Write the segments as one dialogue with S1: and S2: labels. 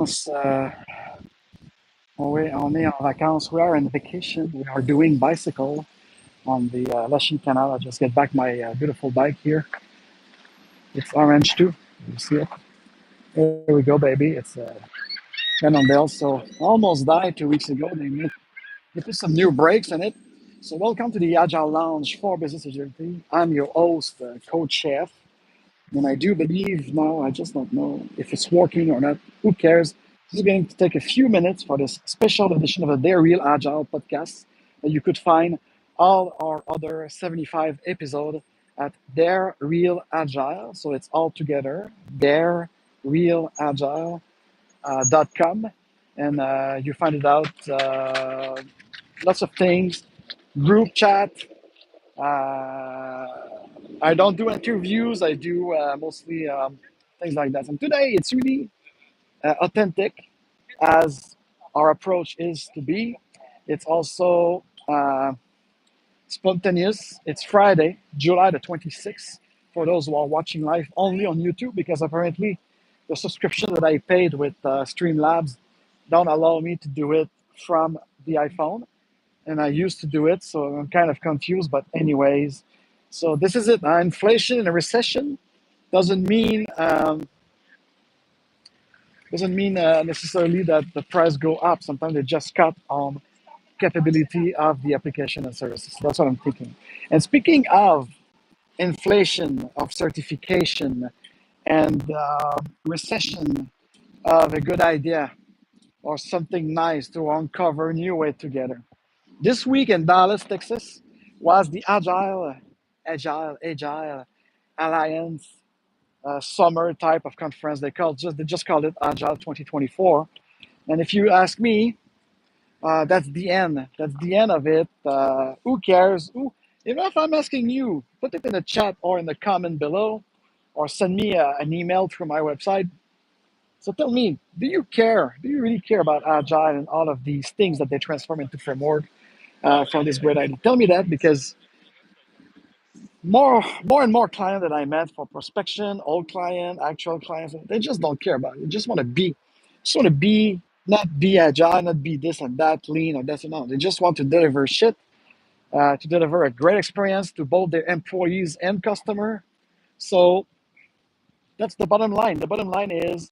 S1: Uh, on est en vacances. We are on vacation. We are doing bicycle on the Lachine Canal. I just get back my beautiful bike here. It's orange too. You see it? There we go, baby. It's Cannondale. So almost died 2 weeks ago. They put some new brakes in it. So welcome to the Agile Lounge for Business Agility. I'm your host, Coach Chef. And I do believe now, I just don't know if it's working or not. Who cares? This is going to take a few minutes for this special edition of the Dare Real Agile podcast that you could find all our other 75 episodes at Dare Real Agile. So it's all together, darerealagile.com. And you find it out, lots of things, group chat, uh, I don't do interviews. I do mostly things like that. And today it's really authentic, as our approach is to be. It's also spontaneous. It's Friday, July the 26th, for those who are watching live only on YouTube, because apparently the subscription that I paid with Streamlabs don't allow me to do it from the iPhone, and I used to do it, so I'm kind of confused. But anyways, so this is it. Inflation and a recession doesn't mean necessarily that the price go up. Sometimes they just cut on capability of the application and services. That's what I'm thinking. And speaking of inflation, of certification, and recession, of a good idea or something nice to uncover new way together. This week in Dallas, Texas, was the Agile Alliance summer type of conference. They just called it Agile 2024. And if you ask me, that's the end. That's the end of it. Who cares? If I'm asking you, put it in the chat or in the comment below, or send me an email through my website. So tell me, do you care? Do you really care about Agile and all of these things that they transform into framework from this great idea? Tell me that, because more and more clients that I met for prospection, old client, actual clients, they just don't care about it. They just want to be, not be agile, not be this and that, lean or this and that. They just want to deliver shit, to deliver a great experience to both their employees and customer. So that's the bottom line. The bottom line is,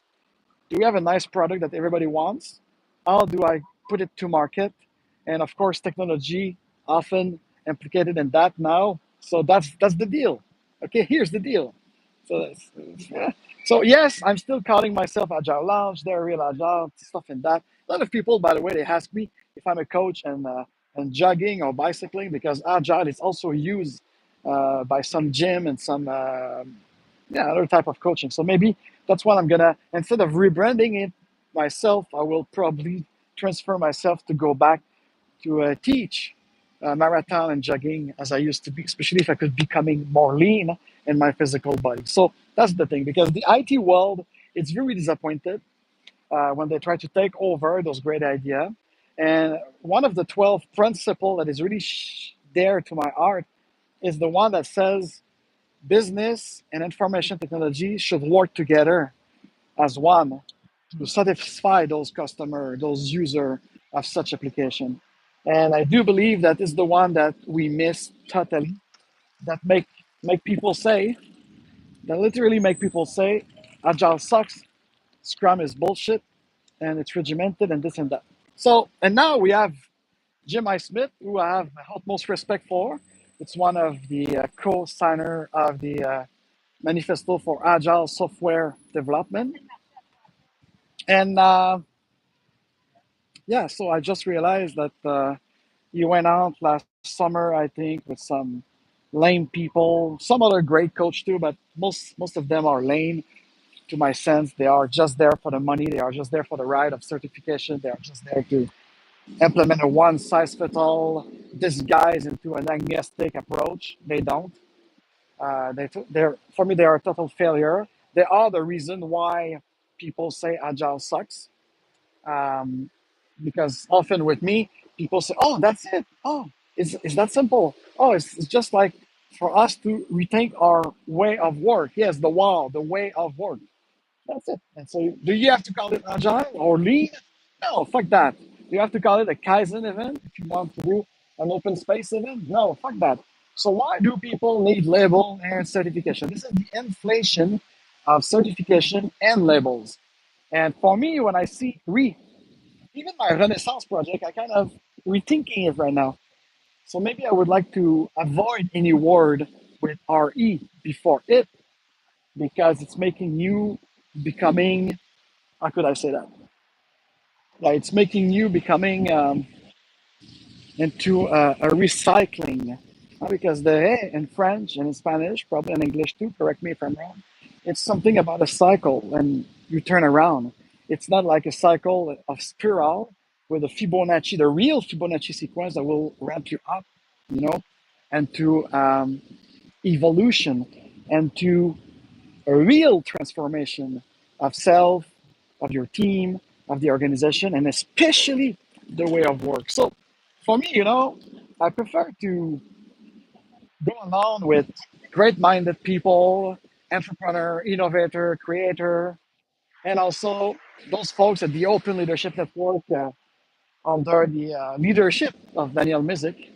S1: do we have a nice product that everybody wants? How do I put it to market? And of course, technology often implicated in that now. So that's the deal. Okay, here's the deal. So yeah. So yes, I'm still calling myself Agile Lounge. They're real agile stuff in that. A lot of people, by the way, they ask me if I'm a coach and jogging or bicycling, because agile is also used by some gym and some other type of coaching. So maybe that's what I'm gonna, instead of rebranding it myself, I will probably transfer myself to go back to teach marathon and jogging as I used to be, especially if I could becoming more lean in my physical body. So that's the thing, because the IT world is very disappointed when they try to take over those great ideas. And one of the 12 principles that is really dear to my heart is the one that says business and information technology should work together as one to satisfy those customer, those user of such application. And I do believe that is the one that we miss totally. That make people say, that literally make people say, Agile sucks, Scrum is bullshit, and it's regimented and this and that. So, and now we have Jim I. Smith, who I have utmost respect for. It's one of the co-signer of the Manifesto for Agile Software Development. And yeah, so I just realized that you went out last summer, I think, with some lame people, some other great coach too, but most of them are lame to my sense. They are just there for the money. They are just there for the ride of certification. They are just there to implement a one size fits all disguise into an agnostic approach. They don't. They're, for me, they are a total failure. They are the reason why people say agile sucks. Um, because often with me, people say, "Oh, that's it. Oh, it's that simple. Oh, it's just like for us to rethink our way of work." Yes, the way of work. That's it. And so, do you have to call it agile or lean? No, fuck that. You have to call it a Kaizen event if you want to do an open space event? No, fuck that. So, why do people need label and certification? This is the inflation of certification and labels. And for me, when I see even my Renaissance project, I kind of rethinking it right now. So maybe I would like to avoid any word with RE before it because it's making you becoming, how could I say that? Like it's making you becoming into a recycling. Because the "eh" in French and in Spanish, probably in English too, correct me if I'm wrong, it's something about a cycle and you turn around. It's not like a cycle of spiral with a Fibonacci, the real Fibonacci sequence that will ramp you up, you know, and to evolution and to a real transformation of self, of your team, of the organization, and especially the way of work. So for me, I prefer to go along with great-minded people, entrepreneur, innovator, creator, and also those folks at the Open Leadership Network under the leadership of Daniel Mizik,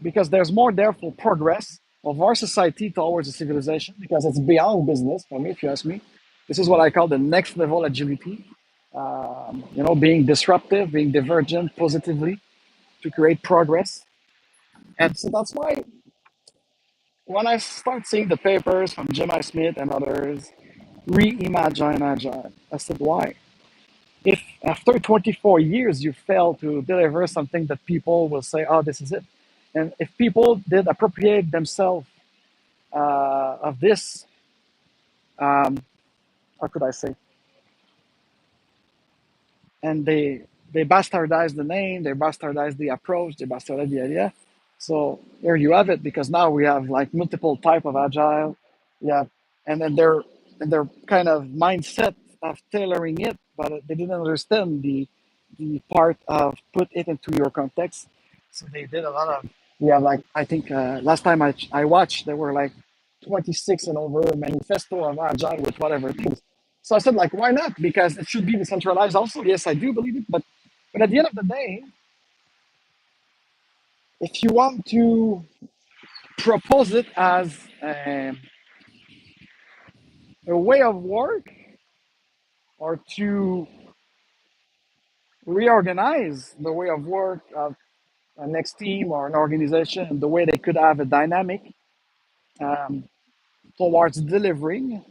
S1: because there's more there for progress of our society towards a civilization because it's beyond business for me, if you ask me. This is what I call the next level agility. Being disruptive, being divergent positively to create progress. And so that's why when I start seeing the papers from Jim I. Smith and others, reimagine agile, I said, why? If after 24 years you fail to deliver something that people will say, oh, this is it. And if people did appropriate themselves of this, um, how could I say, and they bastardize the name, they bastardize the approach, they bastardize the idea. So there you have it, because now we have like multiple type of agile, yeah, and then their kind of mindset of tailoring it, but they didn't understand the part of put it into your context. So they did a lot of, we have like, I think last time I watched there were like 26 and over manifesto of agile with whatever things. So I said, like, why not? Because it should be decentralized also. Yes, I do believe it. But at the end of the day, if you want to propose it as a way of work or to reorganize the way of work of a next team or an organization, the way they could have a dynamic um, towards delivering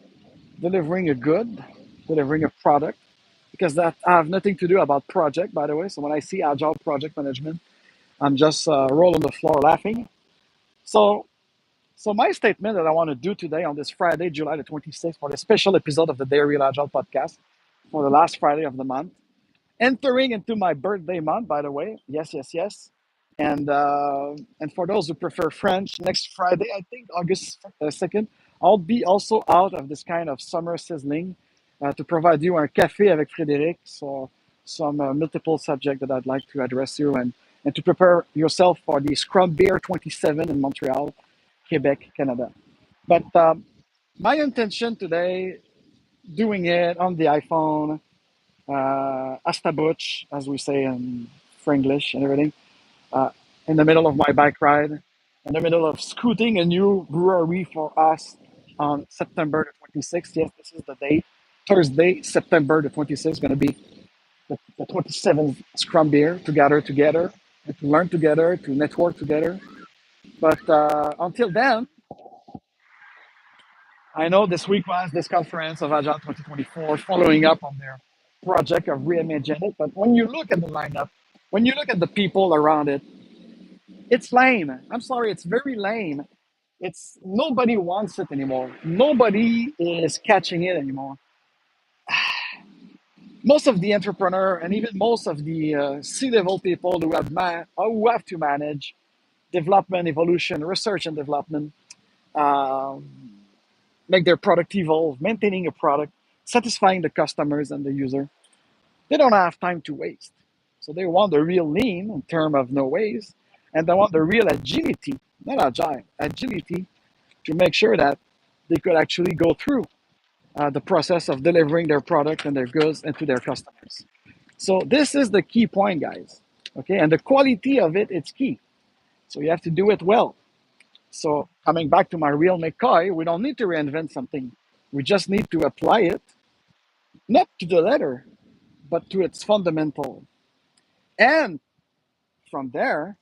S1: a good, delivering a product, because that have nothing to do about project, by the way. So when I see agile project management, I'm just rolling the floor laughing. So, so my statement that I want to do today on this Friday, July the 26th, for the special episode of the Dare Real Agile podcast, for the last Friday of the month, entering into my birthday month, by the way. Yes, yes, yes. And for those who prefer French, next Friday, I think August 2nd, I'll be also out of this kind of summer sizzling to provide you un café avec Frédéric. So some multiple subject that I'd like to address you, and to prepare yourself for the Scrum Beer 27 in Montreal, Quebec, Canada. But my intention today, doing it on the iPhone, hasta butch, as we say in Franglish and everything, uh, in the middle of my bike ride, in the middle of scooting a new brewery for us on September the 26th. Yes, this is the date. Thursday, September the 26th, going to be the 27th Scrum Beer to gather together, and to learn together, to network together. But until then, I know this week was this conference of Agile 2024, following up on their project of Reimagine It. But when you look at the lineup, when you look at the people around it, it's lame. I'm sorry, it's very lame. It's nobody wants it anymore. Nobody is catching it anymore. Most of the entrepreneur and even most of the C-level people who have to manage development, evolution, research and development, um, make their product evolve, maintaining a product, satisfying the customers and the user. They don't have time to waste. So they want the real lean in terms of no waste, and they want the real agility, not agile, agility to make sure that they could actually go through. the process of delivering their product and their goods into their customers. So this is the key point, guys. Okay, and the quality of it, it's key. So you have to do it well. So coming back to my real McCoy, we don't need to reinvent something. We just need to apply it, not to the letter, but to its fundamental. And from there,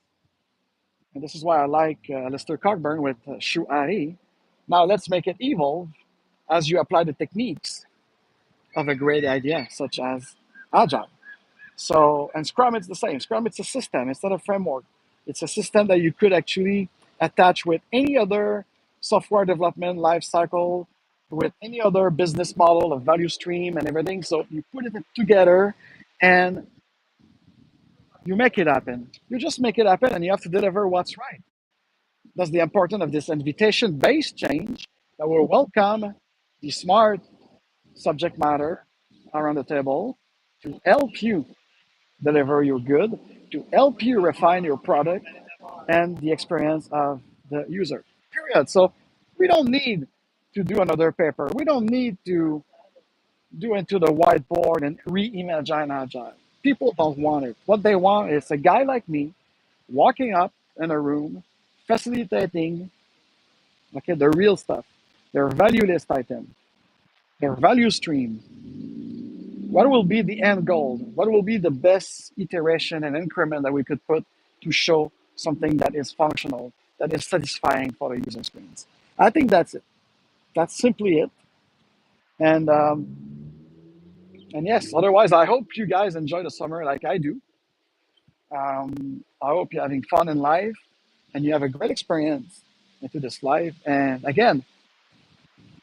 S1: and this is why I like Lester Cockburn with Shu Ari, now let's make it evolve as you apply the techniques of a great idea, such as Agile. So, and Scrum, it's the same. Scrum, it's a system. It's not a framework. It's a system that you could actually attach with any other software development life cycle, with any other business model, a value stream, and everything. So you put it together, and you make it happen. You just make it happen, and you have to deliver what's right. That's the importance of this invitation-based change that will welcome the smart subject matter around the table to help you deliver your good, to help you refine your product and the experience of the user. Period. So we don't need to do another paper. We don't need to do into the whiteboard and reimagine Agile. People don't want it. What they want is a guy like me walking up in a room, facilitating the real stuff, their value list item, their value stream. What will be the end goal? What will be the best iteration and increment that we could put to show something that is functional, that is satisfying for the user experience? I think that's it. That's simply it. And and yes, otherwise, I hope you guys enjoy the summer like I do. I hope you're having fun in life and you have a great experience into this life. And again,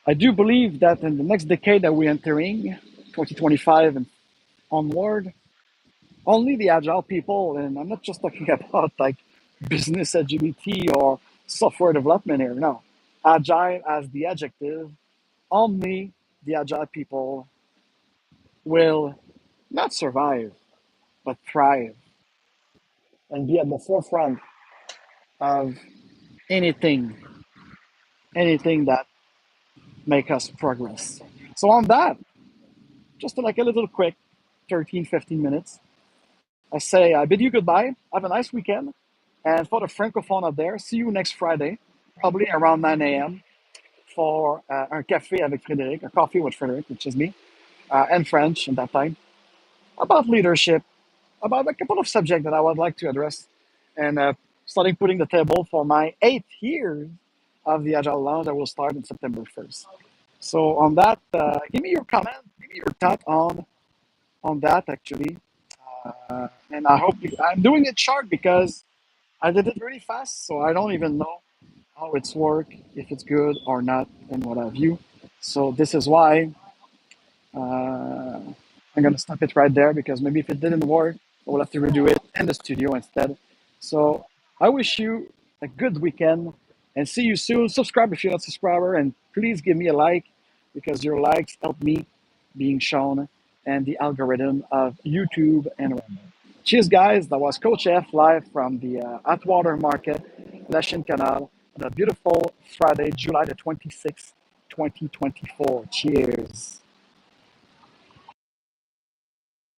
S1: I do believe that in the next decade that we're entering, 2025 and onward, only the agile people, and I'm not just talking about like business agility or software development here. No, agile as the adjective, only the agile people will not survive, but thrive and be at the forefront of anything, anything that make us progress. So on that, just like a little quick 13, 15 minutes, I say I bid you goodbye. Have a nice weekend. And for the Francophone out there, see you next Friday, probably around 9 a.m. for un café avec Frédéric, a coffee with Frédéric, which is me, and French at that time, about leadership, about a couple of subjects that I would like to address, and starting putting the table for my 8th year of the Agile Lounge that will start on September 1st. So on that, give me your comment, give me your thought on that actually. And I hope I'm doing it short because I did it really fast, so I don't even know how it's work, if it's good or not, and what have you. So this is why I'm gonna stop it right there because maybe if it didn't work, I will have to redo it in the studio instead. So I wish you a good weekend and see you soon. Subscribe if you're not a subscriber, and please give me a like because your likes help me being shown and the algorithm of YouTube and Rumble. Cheers, guys. That was Coach F live from the Atwater Market, La Chine Canal, on a beautiful Friday, July the 26th, 2024. Cheers.